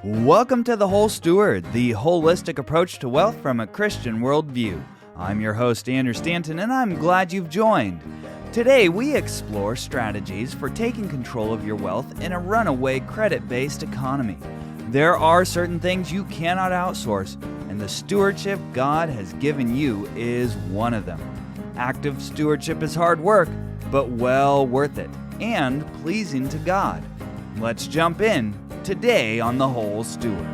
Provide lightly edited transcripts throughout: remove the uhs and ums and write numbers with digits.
Welcome to The Whole Steward, the holistic approach to wealth from a Christian worldview. I'm your host, Andrew Stanton, and I'm glad you've joined. Today, we explore strategies for taking control of your wealth in a runaway credit-based economy. There are certain things you cannot outsource, and the stewardship God has given you is one of them. Active stewardship is hard work, but well worth it, and pleasing to God. Let's jump in today on The Whole Steward.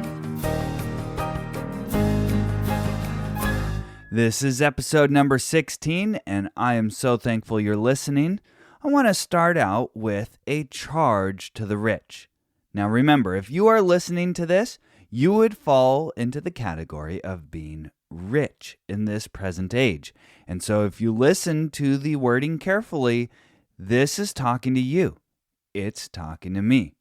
This is episode number 16, and I am so thankful you're listening. I want to start out with a charge to the rich. Now remember, if you are listening to this, you would fall into the category of being rich in this present age. And so if you listen to the wording carefully, this is talking to you. It's talking to me.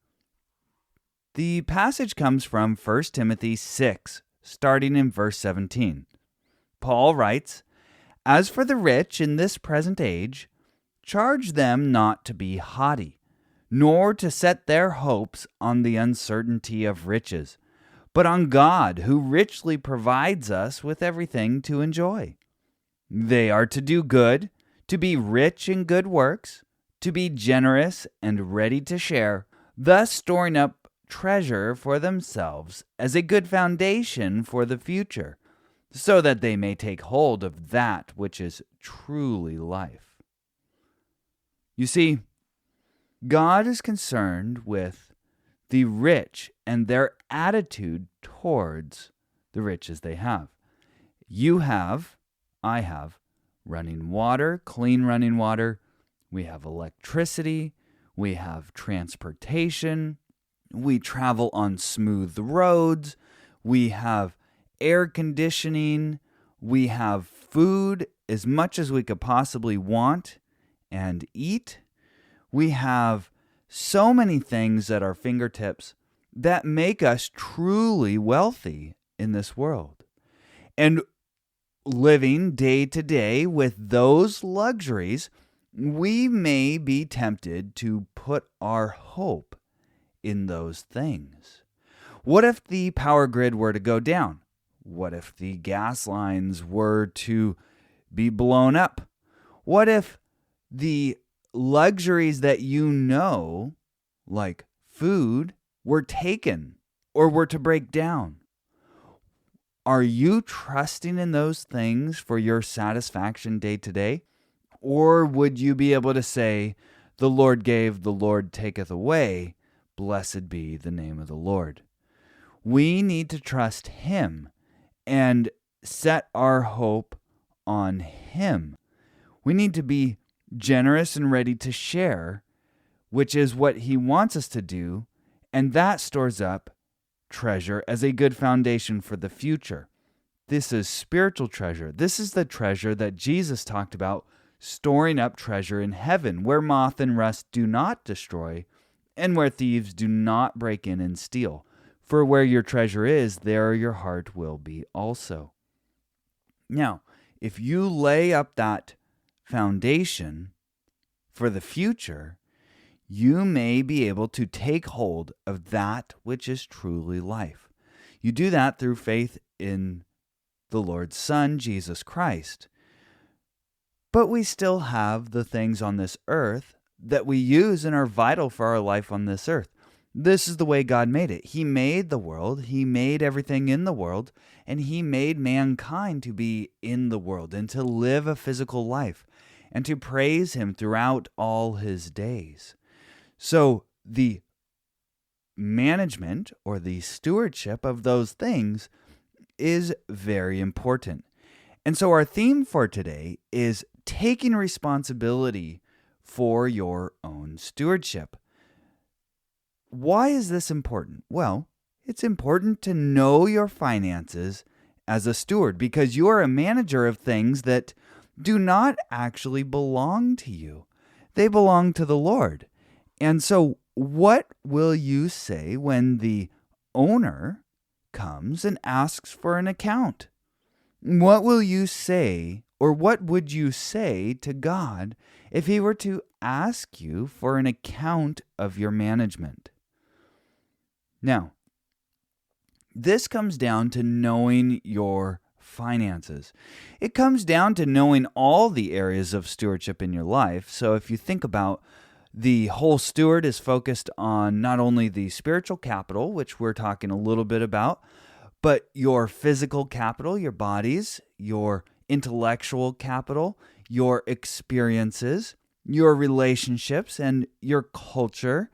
The passage comes from 1 Timothy 6, starting in verse 17. Paul writes, "As for the rich in this present age, charge them not to be haughty, nor to set their hopes on the uncertainty of riches, but on God, who richly provides us with everything to enjoy. They are to do good, to be rich in good works, to be generous and ready to share, thus storing up treasure for themselves as a good foundation for the future, so that they may take hold of that which is truly life." You see, God is concerned with the rich and their attitude towards the riches they have. You have, I have, running water, clean running water. We have electricity. We have transportation. We travel on smooth roads. We have air conditioning. We have food as much as we could possibly want and eat. We have so many things at our fingertips that make us truly wealthy in this world. And living day to day with those luxuries, we may be tempted to put our hope in those things. What if the power grid were to go down? What if the gas lines were to be blown up? What if the luxuries that you know, like food, were taken or were to break down? Are you trusting in those things for your satisfaction day to day? Or would you be able to say, "The Lord gave, the Lord taketh away, blessed be the name of the Lord"? We need to trust Him and set our hope on Him. We need to be generous and ready to share, which is what He wants us to do, and that stores up treasure as a good foundation for the future. This is spiritual treasure. This is the treasure that Jesus talked about, storing up treasure in heaven, where moth and rust do not destroy, and where thieves do not break in and steal. For where your treasure is, there your heart will be also. Now, if you lay up that foundation for the future, you may be able to take hold of that which is truly life. You do that through faith in the Lord's Son, Jesus Christ. But we still have the things on this earth that we use and are vital for our life on this earth. This is the way God made it. He made the world. He made everything in the world. And He made mankind to be in the world and to live a physical life and to praise Him throughout all His days. So the management or the stewardship of those things is very important. And so our theme for today is taking responsibility for your own stewardship. Why is this important? Well, it's important to know your finances as a steward because you are a manager of things that do not actually belong to you. They belong to the Lord. And so what will you say when the owner comes and asks for an account? What will you say, or what would you say to God if He were to ask you for an account of your management? Now, This comes down to knowing your finances. It comes down to knowing all the areas of stewardship in your life. So if you think about the whole steward is focused on not only the spiritual capital, which we're talking a little bit about, but your physical capital, your bodies, your intellectual capital, your experiences, your relationships, and your culture.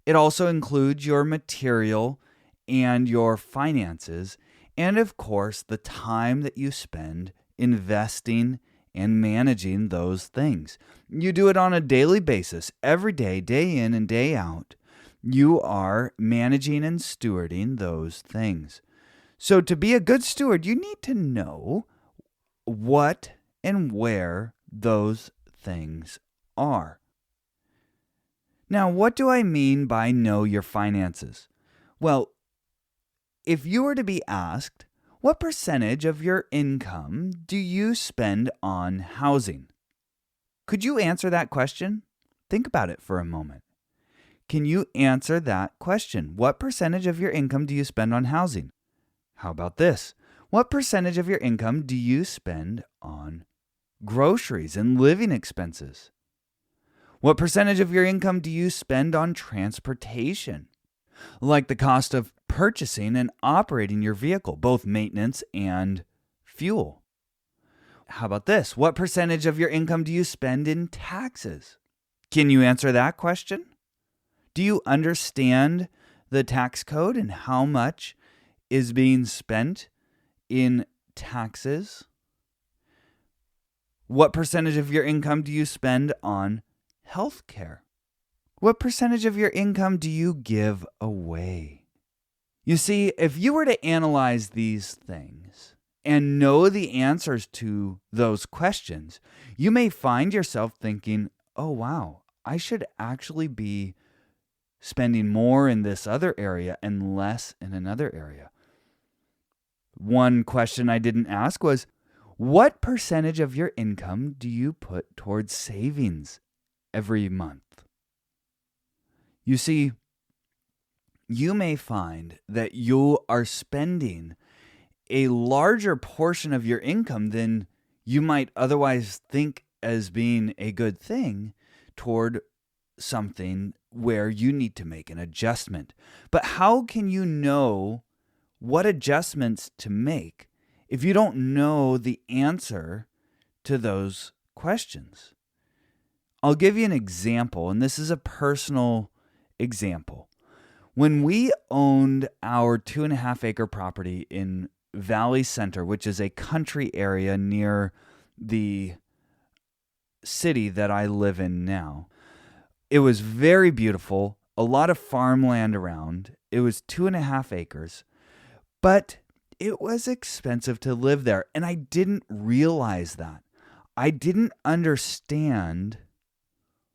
It also includes your material and your finances, and of course, the time that you spend investing and managing those things. You do it on a daily basis, every day, day in and day out. You are managing and stewarding those things. So to be a good steward, you need to know what and where those things are. Now, what do I mean by know your finances? Well, if you were to be asked, what percentage of your income do you spend on housing? Could you answer that question? Think about it for a moment. Can you answer that question? What percentage of your income do you spend on housing? How about this? What percentage of your income do you spend on groceries and living expenses? What percentage of your income do you spend on transportation? Like the cost of purchasing and operating your vehicle, both maintenance and fuel. How about this? What percentage of your income do you spend in taxes? Can you answer that question? Do you understand the tax code and how much is being spent in taxes? What percentage of your income do you spend on health care? What percentage of your income do you give away? You see, if you were to analyze these things and know the answers to those questions, you may find yourself thinking, oh, wow, I should actually be spending more in this other area and less in another area. One question I didn't ask was, what percentage of your income do you put towards savings every month? You see, you may find that you are spending a larger portion of your income than you might otherwise think as being a good thing toward something where you need to make an adjustment. But how can you know what adjustments to make if you don't know the answer to those questions? I'll give you an example, and this is a personal example. When we owned our 2.5 acre property in Valley Center, which is a country area near the city that I live in now, it was very beautiful, a lot of farmland around. It was 2.5 acres, but it was expensive to live there, and I didn't realize that. I didn't understand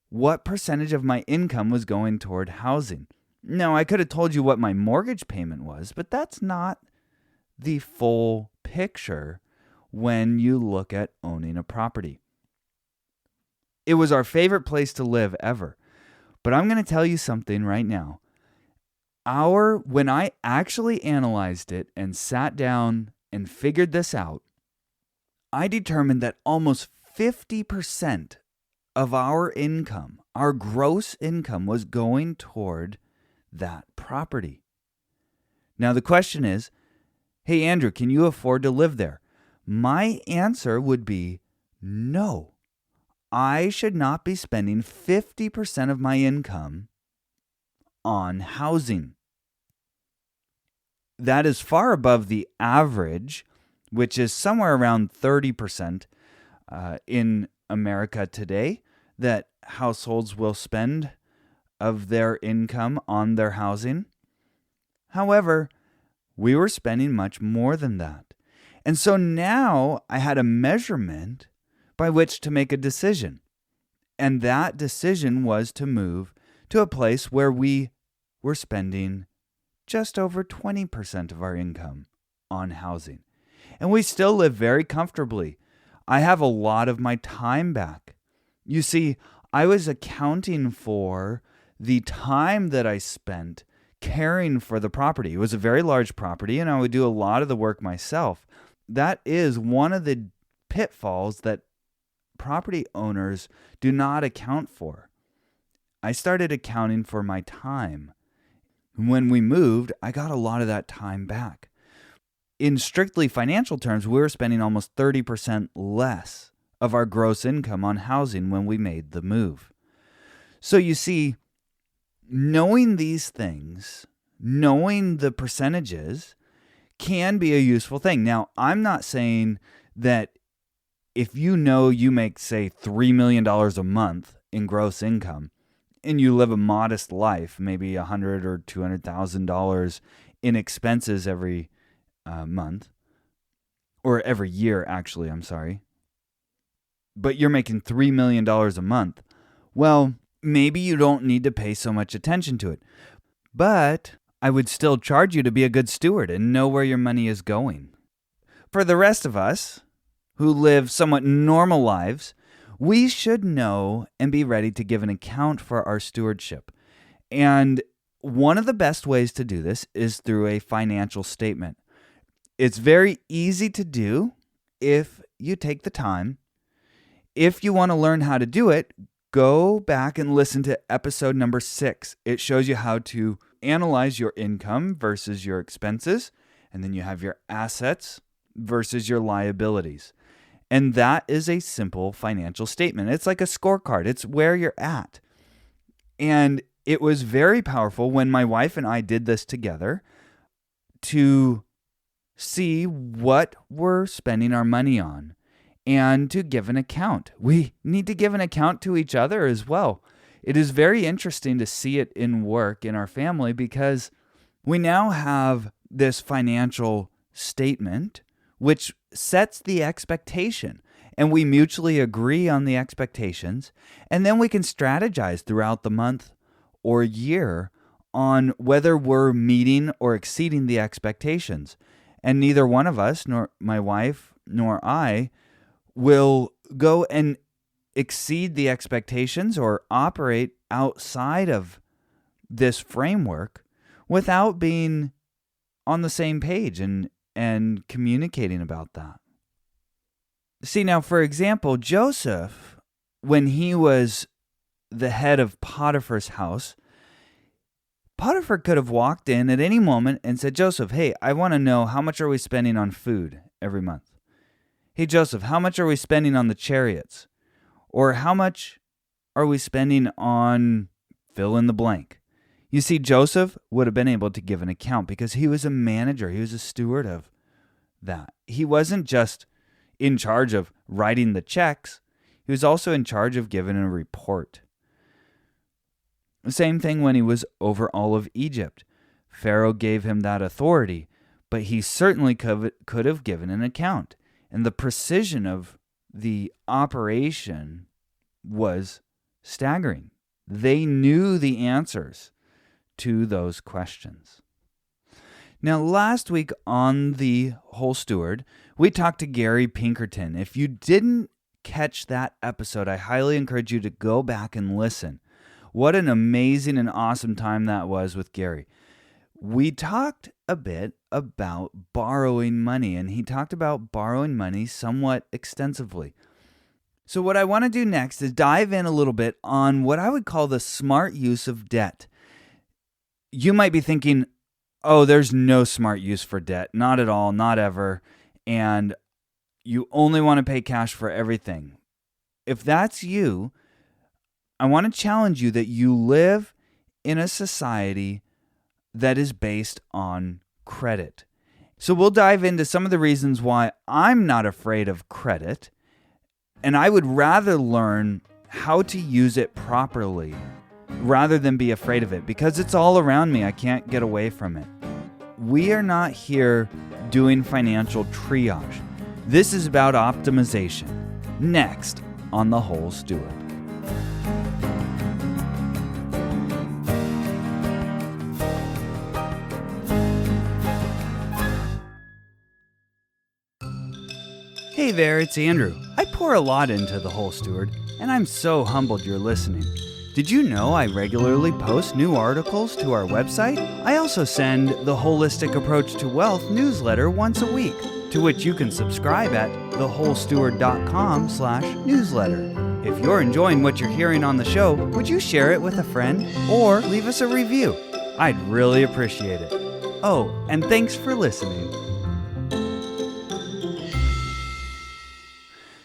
what percentage of my income was going toward housing. Now, I could have told you what my mortgage payment was, but that's not the full picture when you look at owning a property. It was our favorite place to live ever. But I'm going to tell you something right now. When I actually analyzed it and sat down and figured this out, I determined that almost 50% of our income, our gross income, was going toward that property. Now the question is, hey Andrew, can you afford to live there? My answer would be no. I should not be spending 50% of my income on housing. That is far above the average, which is somewhere around 30% in America today, that households will spend of their income on their housing. However, we were spending much more than that. And so now I had a measurement by which to make a decision. And that decision was to move to a place where we were spending just over 20% of our income on housing. And we still live very comfortably. I have a lot of my time back. You see, I was accounting for the time that I spent caring for the property. It was a very large property, and I would do a lot of the work myself. That is one of the pitfalls that property owners do not account for. I started accounting for my time. When we moved, I got a lot of that time back. In strictly financial terms, we were spending almost 30% less of our gross income on housing when we made the move. So you see, knowing these things, knowing the percentages, can be a useful thing. Now, I'm not saying that if you know you make, say, $3 million a month in gross income, and you live a modest life, maybe $100,000 or $200,000 in expenses every month, or every year, actually, I'm sorry, but you're making $3 million a month, well, maybe you don't need to pay so much attention to it. But I would still charge you to be a good steward and know where your money is going. For the rest of us who live somewhat normal lives, we should know and be ready to give an account for our stewardship. And one of the best ways to do this is through a financial statement. It's very easy to do if you take the time. If you want to learn how to do it, go back and listen to episode number 6. It shows you how to analyze your income versus your expenses, and then you have your assets versus your liabilities. And that is a simple financial statement. It's like a scorecard. It's where you're at. And it was very powerful when my wife and I did this together to see what we're spending our money on and to give an account. We need to give an account to each other as well. It is very interesting to see it in work in our family because we now have this financial statement which sets the expectation, and we mutually agree on the expectations, and then we can strategize throughout the month or year on whether we're meeting or exceeding the expectations. And neither one of us, nor my wife nor I, will go and exceed the expectations or operate outside of this framework without being on the same page and communicating about that. See, now, for example, Joseph, when he was the head of Potiphar's house, Potiphar could have walked in at any moment and said, Joseph, hey, I want to know how much are we spending on food every month? Hey, Joseph, how much are we spending on the chariots? Or how much are we spending on fill in the blank? You see, Joseph would have been able to give an account because he was a manager. He was a steward of that. He wasn't just in charge of writing the checks. He was also in charge of giving a report. The same thing when he was over all of Egypt. Pharaoh gave him that authority, but he certainly could have given an account. And the precision of the operation was staggering. They knew the answers to those questions. Now, last week on The Whole Steward, we talked to Gary Pinkerton. If you didn't catch that episode, I highly encourage you to go back and listen. What an amazing and awesome time that was with Gary. We talked a bit about borrowing money, and he talked about borrowing money somewhat extensively. So what I want to do next is dive in a little bit on what I would call the smart use of debt. You might be thinking, oh, there's no smart use for debt. Not at all, not ever. And you only want to pay cash for everything. If that's you, I want to challenge you that you live in a society that is based on credit. So we'll dive into some of the reasons why I'm not afraid of credit, and I would rather learn how to use it properly rather than be afraid of it, because it's all around me. I can't get away from it. We are not here doing financial triage. This is about optimization. Next on The Whole Steward. Hey there, it's Andrew. I pour a lot into The Whole Steward, and I'm so humbled you're listening. Did you know I regularly post new articles to our website? I also send the Holistic Approach to Wealth newsletter once a week, to which you can subscribe at thewholesteward.com/newsletter. If you're enjoying what you're hearing on the show, would you share it with a friend or leave us a review? I'd really appreciate it. Oh, and thanks for listening.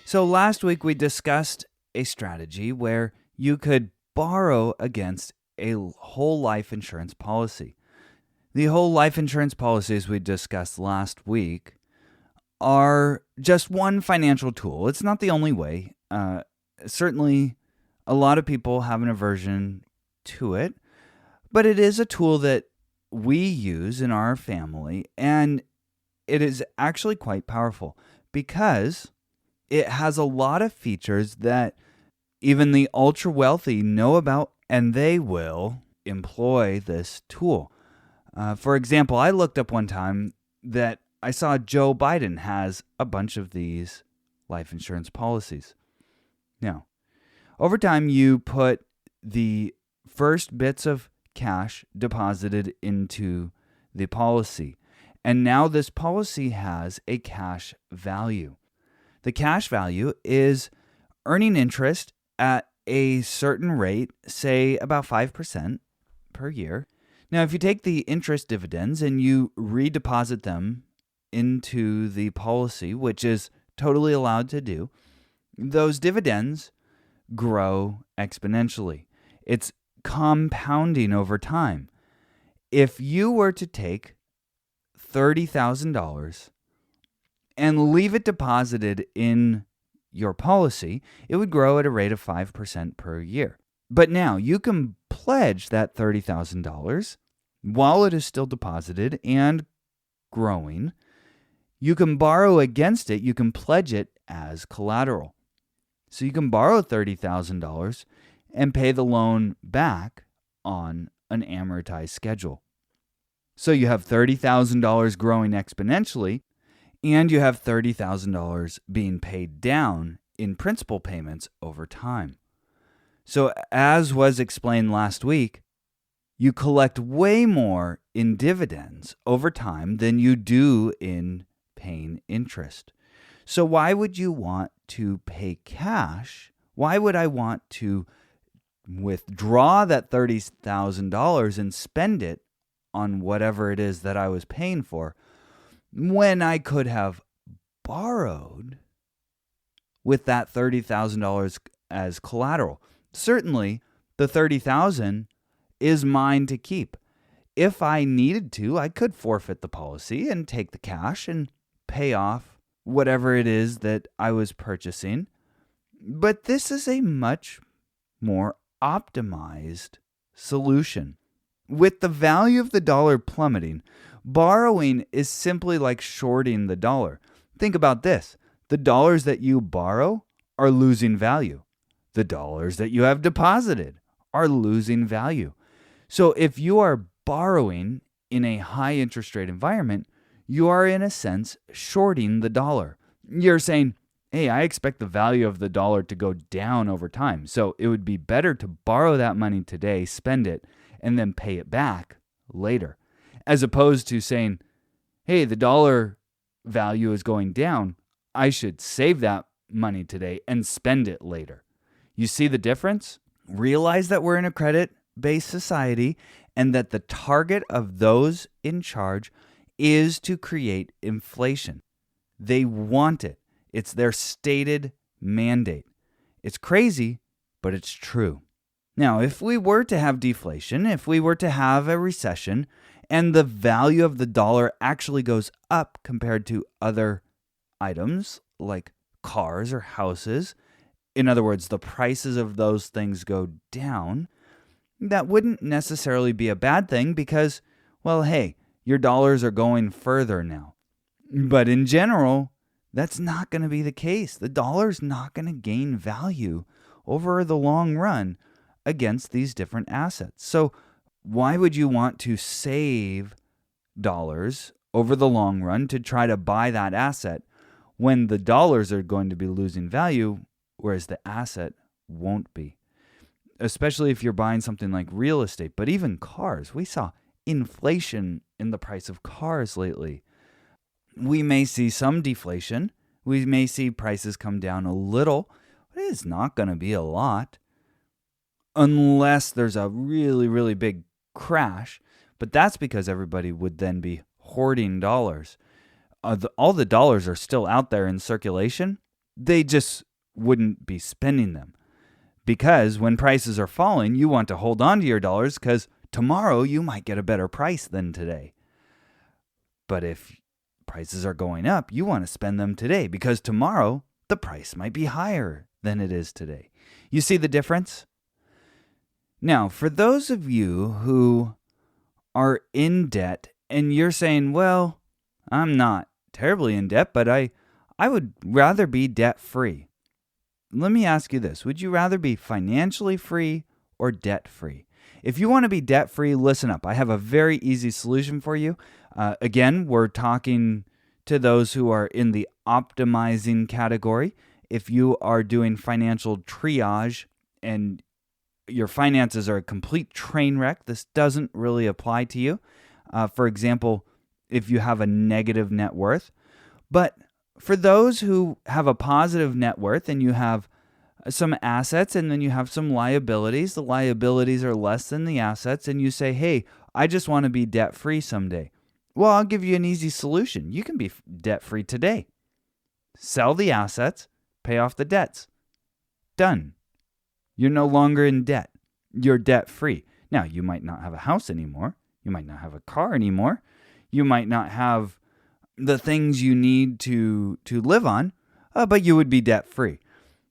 So last week we discussed a strategy where you could borrow against a whole life insurance policy. The whole life insurance policies we discussed last week are just one financial tool. It's not the only way. Certainly, a lot of people have an aversion to it, but it is a tool that we use in our family, and it is actually quite powerful because it has a lot of features that even the ultra wealthy know about, and they will employ this tool. For example, I looked up one time that I saw Joe Biden has a bunch of these life insurance policies. Now, over time, you put the first bits of cash deposited into the policy, and now this policy has a cash value. The cash value is earning interest at a certain rate, say about 5% per year. Now, if you take the interest dividends and you redeposit them into the policy, which is totally allowed to do, those dividends grow exponentially. It's compounding over time. If you were to take $30,000 and leave it deposited in your policy, it would grow at a rate of 5% per year. But now you can pledge that $30,000 while it is still deposited and growing. You can borrow against it. You can pledge it as collateral. So you can borrow $30,000 and pay the loan back on an amortized schedule. So you have $30,000 growing exponentially, and you have $30,000 being paid down in principal payments over time. So as was explained last week, you collect way more in dividends over time than you do in paying interest. So why would you want to pay cash? Why would I want to withdraw that $30,000 and spend it on whatever it is that I was paying for, when I could have borrowed with that $30,000 as collateral? Certainly, the $30,000 is mine to keep. If I needed to, I could forfeit the policy and take the cash and pay off whatever it is that I was purchasing. But this is a much more optimized solution. With the value of the dollar plummeting, borrowing is simply like shorting the dollar. Think about this. The dollars that you borrow are losing value. The dollars that you have deposited are losing value. So if you are borrowing in a high interest rate environment, you are in a sense shorting the dollar. You're saying, hey, I expect the value of the dollar to go down over time. So it would be better to borrow that money today, spend it, and then pay it back later, as opposed to saying, hey, the dollar value is going down. I should save that money today and spend it later. You see the difference? Realize that we're in a credit-based society and that the target of those in charge is to create inflation. They want it. It's their stated mandate. It's crazy, but it's true. Now, if we were to have deflation, if we were to have a recession, and the value of the dollar actually goes up compared to other items like cars or houses, in other words, the prices of those things go down, that wouldn't necessarily be a bad thing because, well, hey, your dollars are going further now. But in general, that's not going to be the case. The dollar's not going to gain value over the long run against these different assets. So why would you want to save dollars over the long run to try to buy that asset when the dollars are going to be losing value, whereas the asset won't be? especially if you're buying something like real estate, but even cars. We saw inflation in the price of cars lately. We may see some deflation. We may see prices come down a little, but it's not going to be a lot unless there's a really, really big crash. But that's because everybody would then be hoarding dollars. All the dollars are still out there in circulation. They just wouldn't be spending them. Because when prices are falling, you want to hold on to your dollars because tomorrow you might get a better price than today. But if prices are going up, you want to spend them today because tomorrow the price might be higher than it is today. You see the difference? Now, for those of you who are in debt and you're saying, well, I'm not terribly in debt, but I would rather be debt-free. Let me ask you this. Would you rather be financially free or debt-free? If you want to be debt-free, listen up. I have a very easy solution for you. Again, we're talking to those who are in the optimizing category. If you are doing financial triage and your finances are a complete train wreck, this doesn't really apply to you. For example, if you have a negative net worth. But for those who have a positive net worth and you have some assets and then you have some liabilities, the liabilities are less than the assets, and you say, hey, I just want to be debt-free someday. Well, I'll give you an easy solution. You can be debt-free today. Sell the assets, pay off the debts. Done. You're no longer in debt. You're debt-free. Now, you might not have a house anymore. You might not have a car anymore. You might not have the things you need to live on, but you would be debt-free.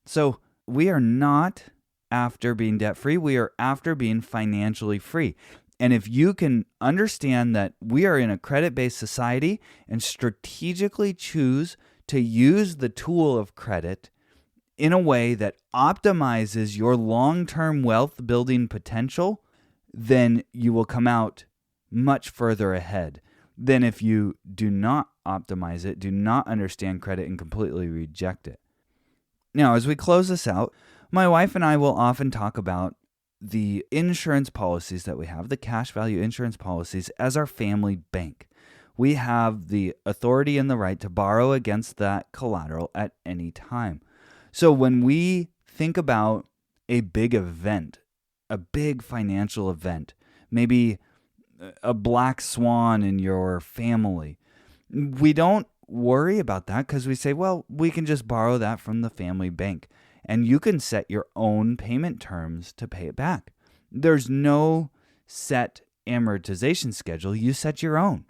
So we are not after being debt-free. We are after being financially free. And if you can understand that we are in a credit-based society and strategically choose to use the tool of credit in a way that optimizes your long-term wealth building potential, then you will come out much further ahead than if you do not optimize it, do not understand credit, and completely reject it. Now, as we close this out, my wife and I will often talk about the insurance policies that we have, the cash value insurance policies, as our family bank. We have the authority and the right to borrow against that collateral at any time. So when we think about a big event, a big financial event, maybe a black swan in your family, we don't worry about that because we say, well, we can just borrow that from the family bank. And you can set your own payment terms to pay it back. There's no set amortization schedule. You set your own.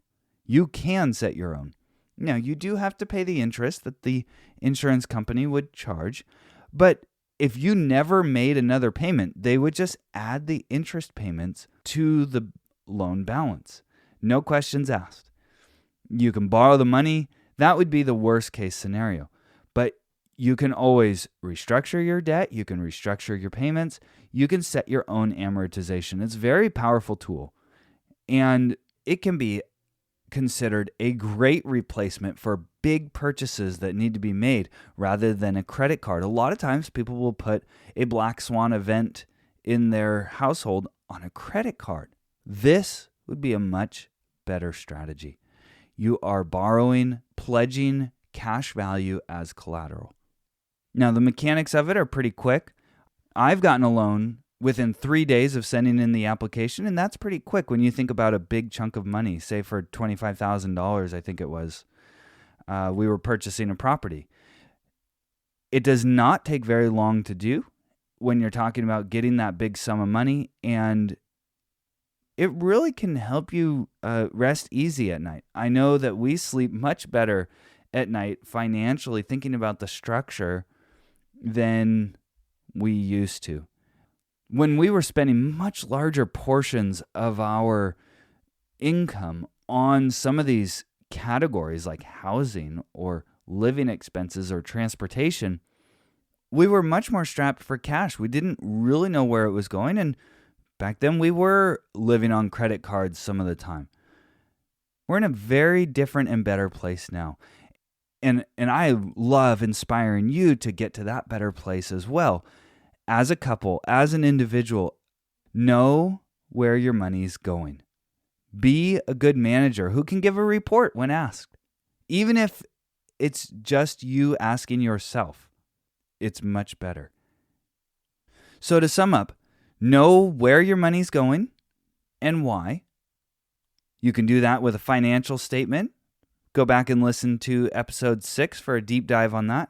You can set your own. Now, you do have to pay the interest that the insurance company would charge, but if you never made another payment, they would just add the interest payments to the loan balance. No questions asked. You can borrow the money. That would be the worst case scenario. But you can always restructure your debt. You can restructure your payments. You can set your own amortization. It's a very powerful tool. And it can be considered a great replacement for big purchases that need to be made rather than a credit card. A lot of times people will put a black swan event in their household on a credit card. This would be a much better strategy. You are borrowing, pledging cash value as collateral. Now, the mechanics of it are pretty quick. I've gotten a loan within 3 days of sending in the application, and that's pretty quick when you think about a big chunk of money, say for $25,000, I think it was. We were purchasing a property. It does not take very long to do when you're talking about getting that big sum of money, and it really can help you rest easy at night. I know that we sleep much better at night financially thinking about the structure than we used to. When we were spending much larger portions of our income on some of these categories like housing or living expenses or transportation, we were much more strapped for cash. We didn't really know where it was going, and back then we were living on credit cards some of the time. We're in a very different and better place now. And I love inspiring you to get to that better place as well. as a couple, as an individual, know where your money's going. Be a good manager who can give a report when asked. Even if it's just you asking yourself, it's much better. So to sum up, know where your money's going and why. You can do that with a financial statement. Go back and listen to episode 6 for a deep dive on that.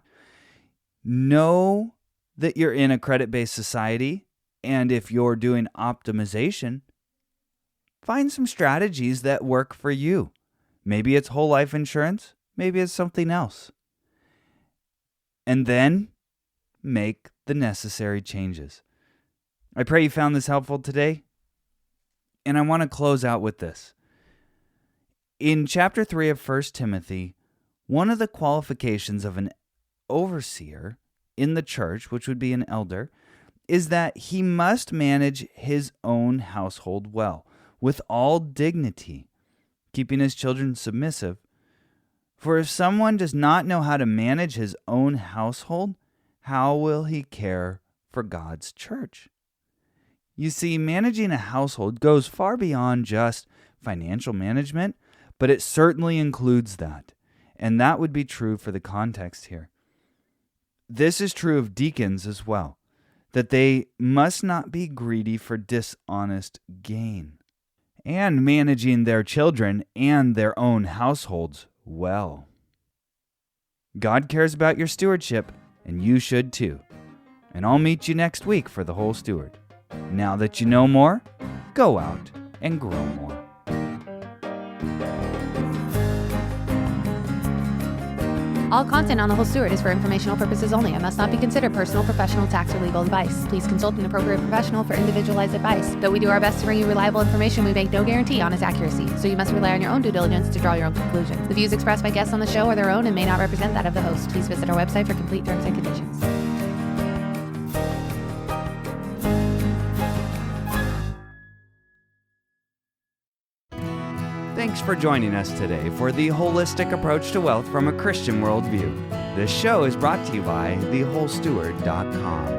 Know that you're in a credit-based society, and if you're doing optimization, find some strategies that work for you. Maybe it's whole life insurance. Maybe it's something else. And then make the necessary changes. I pray you found this helpful today. And I want to close out with this. In chapter 3 of 1 Timothy, one of the qualifications of an overseer in the church, which would be an elder, is that he must manage his own household well, with all dignity, keeping his children submissive. For if someone does not know how to manage his own household, how will he care for God's church? You see, managing a household goes far beyond just financial management, but it certainly includes that. And that would be true for the context here. This is true of deacons as well, that they must not be greedy for dishonest gain, and managing their children and their own households well. God cares about your stewardship, and you should too. And I'll meet you next week for The Whole Steward. Now that you know more, go out and grow more. All content on The Whole Steward is for informational purposes only and must not be considered personal, professional, tax, or legal advice. Please consult an appropriate professional for individualized advice. Though we do our best to bring you reliable information, we make no guarantee on its accuracy, so you must rely on your own due diligence to draw your own conclusions. The views expressed by guests on the show are their own and may not represent that of the host. Please visit our website for complete terms and conditions. Thanks for joining us today for the holistic approach to wealth from a Christian worldview. This show is brought to you by thewholesteward.com.